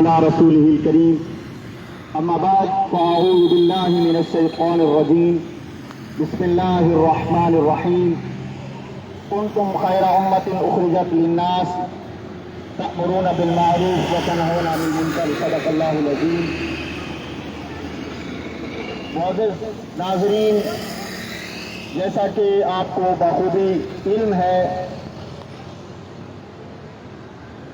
على رسوله الكريم أما بعد فأعوذ بالله من الشيطان الرجيم بسم الله الرحمن الرحيم كنتم خير أمة أخرجت للناس تأمرون بالمعروف وتنهون عن المنكر صدق الله العظيم. معزز ناظرین، جیسا کہ آپ کو بخوبی علم ہے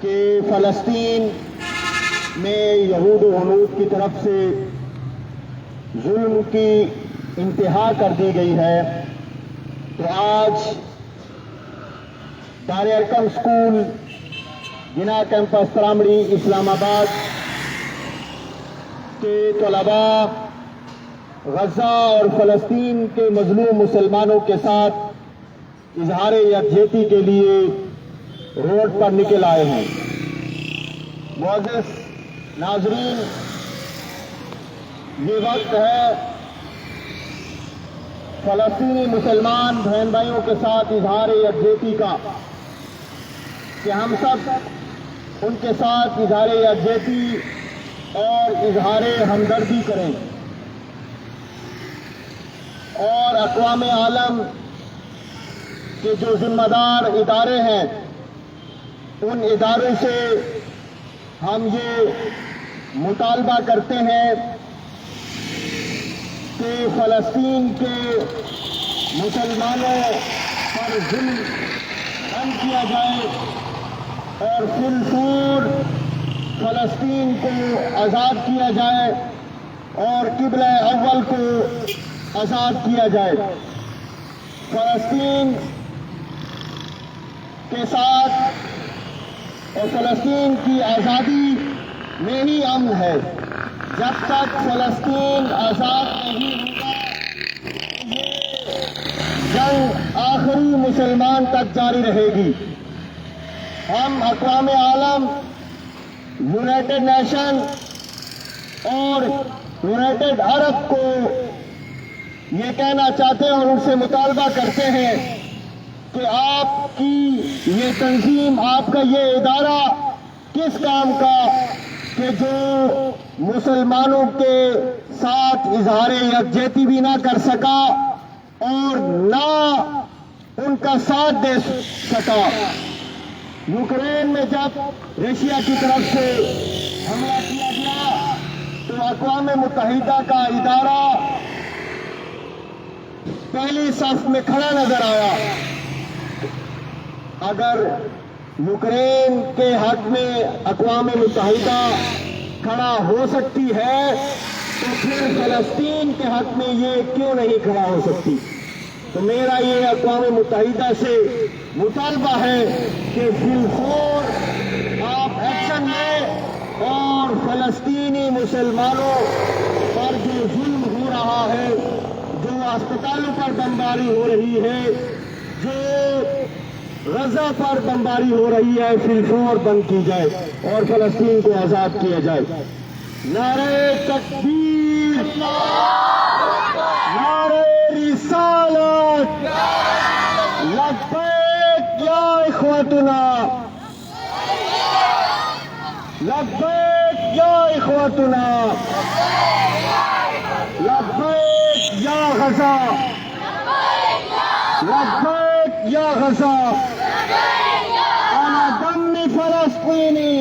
کہ فلسطین میں یہود و ہنود کی طرف سے ظلم کی انتہا کر دی گئی ہے، تو آج دار ارقم اسکول جنا کیمپس ترامڑی اسلام آباد کے طلباء غزہ اور فلسطین کے مظلوم مسلمانوں کے ساتھ اظہار یکجہتی کے لیے روڈ پر نکل آئے ہیں. معزز ناظرین، یہ وقت ہے فلسطینی مسلمان بہن بھائیوں کے ساتھ اظہار یکجہتی کا، کہ ہم سب ان کے ساتھ اظہار یکجہتی اور اظہار ہمدردی کریں، اور اقوام عالم کے جو ذمہ دار ادارے ہیں ان اداروں سے ہم یہ مطالبہ کرتے ہیں کہ فلسطین کے مسلمانوں پر ظلم بند کیا جائے اور فی الفور فلسطین کو آزاد کیا جائے اور قبلہ اول کو آزاد کیا جائے. فلسطین کے ساتھ اور فلسطین کی آزادی میں ہی امن ہے. جب تک فلسطین آزاد نہیں ہوگا یہ جنگ آخری مسلمان تک جاری رہے گی. ہم اقوام عالم، یونائٹڈ نیشن اور یونائٹڈ عرب کو یہ کہنا چاہتے ہیں اور ان سے مطالبہ کرتے ہیں کہ آپ کی یہ تنظیم، آپ کا یہ ادارہ کس کام کا کہ جو مسلمانوں کے ساتھ اظہار یکجہتی بھی نہ کر سکا اور نہ ان کا ساتھ دے سکا. یوکرین میں جب رشیا کی طرف سے حملہ کیا گیا تو اقوام متحدہ کا ادارہ پہلی صف میں کھڑا نظر آیا. اگر یوکرین کے حق میں اقوام متحدہ کھڑا ہو سکتی ہے تو پھر فلسطین کے حق میں یہ کیوں نہیں کھڑا ہو سکتی؟ تو میرا یہ اقوام متحدہ سے مطالبہ ہے کہ فی الفور آپ ایکشن لیں اور فلسطینی مسلمانوں پر جو ظلم ہو رہا ہے، جو اسپتالوں پر بمباری ہو رہی ہے، جو غزہ پر بمباری ہو رہی ہے، فی الفور بند کی جائے اور فلسطین کو آزاد کیا جائے. نعرہ تکبیر، نعرہ رسالت، لبیک یا اخوتنا، لبیک یا اخوتنا، لبیک یا غزہ، لبیک یا غزہ. انا دم فلسطینی،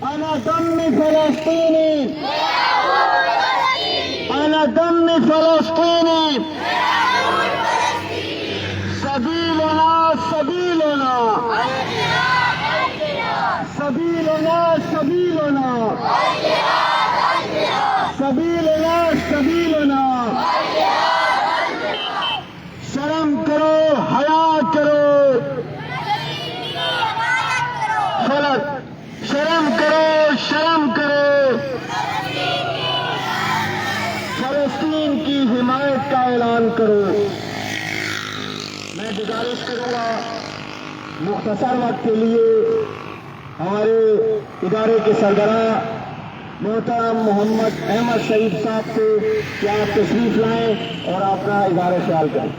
انا دم فلسطینی، انا دم فلسطینی. سبیلنا سبیلنا، سبیلنا سبیلنا، سبیلنا سبیلنا. شرم کرو، حیا کرو، شرم کرو، شرم کرو. فلسطین کی حمایت کا اعلان کرو. میں گزارش کروں گا مختصر وقت کے لیے ہمارے ادارے کے سربراہ محترم محمد احمد سعید صاحب سے کہ آپ تشریف لائیں اور آپ کا اظہار خیال کریں.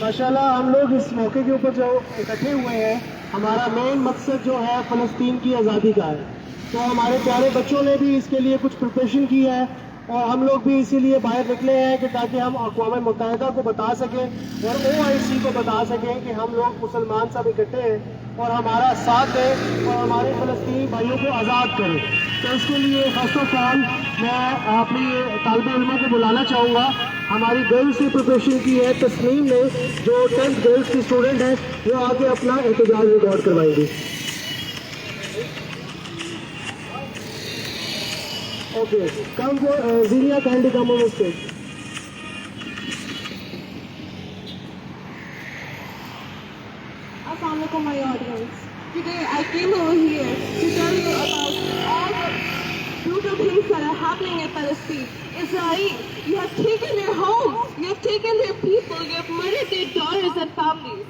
ماشاءاللہ ہم لوگ اس موقع کے اوپر جو اکٹھے ہوئے ہیں ہمارا مین مقصد جو ہے فلسطین کی آزادی کا ہے. تو ہمارے پیارے بچوں نے بھی اس کے لیے کچھ پریپریشن کی ہے اور ہم لوگ بھی اسی لیے باہر نکلے ہیں کہ تاکہ ہم اقوام متحدہ کو بتا سکیں اور OIC کو بتا سکیں کہ ہم لوگ مسلمان سب اکٹھے ہیں اور ہمارا ساتھ دیں اور ہمارے فلسطینی بھائیوں کو آزاد کریں. تو اس کے لیے فرسٹ آف آل میں اپنی طالب علموں کو بلانا چاہوں گا. ہماری گرلس نے پریپریشن کی ہے. تسنیم نے جو 10th گرلس کی اسٹوڈنٹ ہے وہ آ کے اپنا احتجاج ریکارڈ کروائیں گی. Okay come for Zinnia Candy come on stage. Assalamu alaikum, my audience. Today I came over here to tell you about all the brutal things that are happening in Palestine. Israel, you have taken their homes, you have taken their people, you have murdered their daughters and families.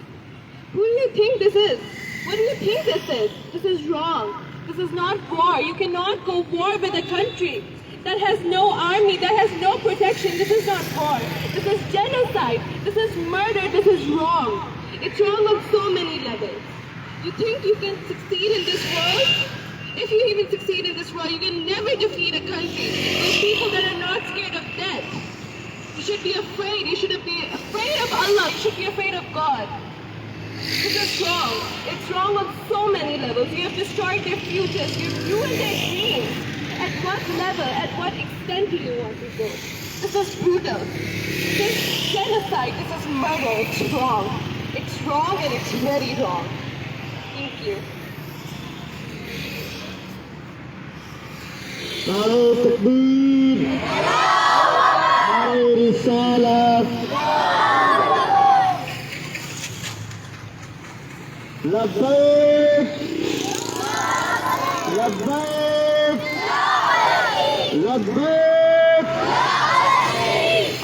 Who do you think this is? What do you think this is? This is wrong. This is not war. You cannot go war with a country that has no army, that has no protection. This is not war. This is genocide. This is murder. This is wrong. It's wrong on so many levels. You think you can succeed in this world? If you even succeed in this world, you can never defeat a country with people that are not scared of death. You should be afraid. You shouldn't be afraid of Allah. You should be afraid of God. This is wrong. It's wrong on so many levels. You have destroyed their futures. You've ruined their dreams. At what level, at what extent do you want to go? This is brutal. This is genocide. This is murder. It's wrong. It's wrong and it's very wrong. Thank you. نعرہ تکبیر، نعرہ رسالت، لبیک لبیک لبیک.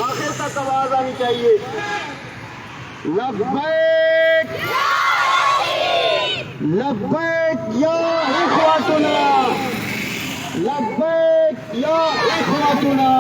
آخر تک آواز آنی چاہیے. لبیک لبیک یا اخواتنا، لبیک یا اخواتنا.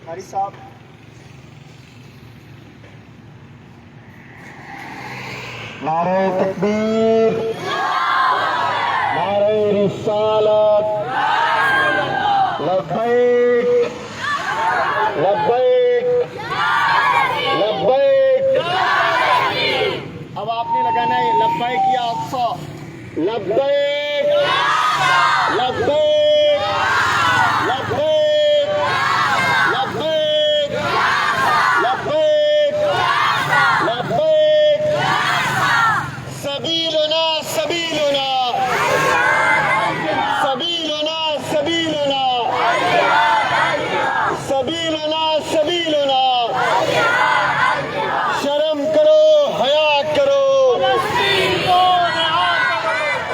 قاری صاحب نعرہ تکبیر، نعرہ رسالت، لبیک لبیک لبیک. اب آپ نے لگانا ہے لبیک یا اقصا. لبیک لبیک لبیک لبیک لبیک لبیک. سبیلنا سبیلنا سبیلنا سبیلنا سبیلنا سبیلنا. شرم کرو، حیا کرو،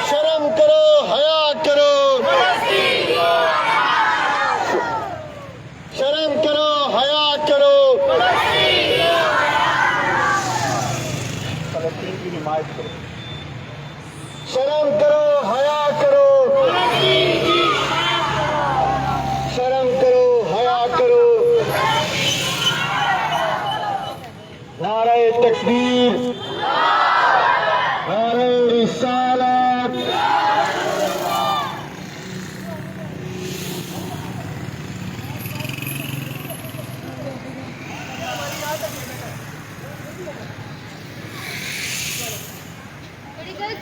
شرم کرو، حیا کرو، شرم کرو، حیا کرو. فلسطین کی حمایت کرو. شرم کرو، حیا کرو، شرم کرو، حیا کرو. نعرہ تکبیر، نعرہ رسالت.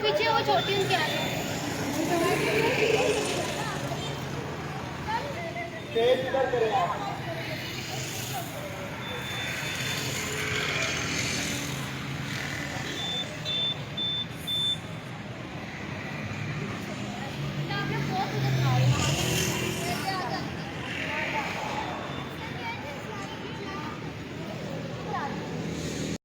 پیچھے وہ چھوٹی ان کے آگے. تیز کر کریں آپ.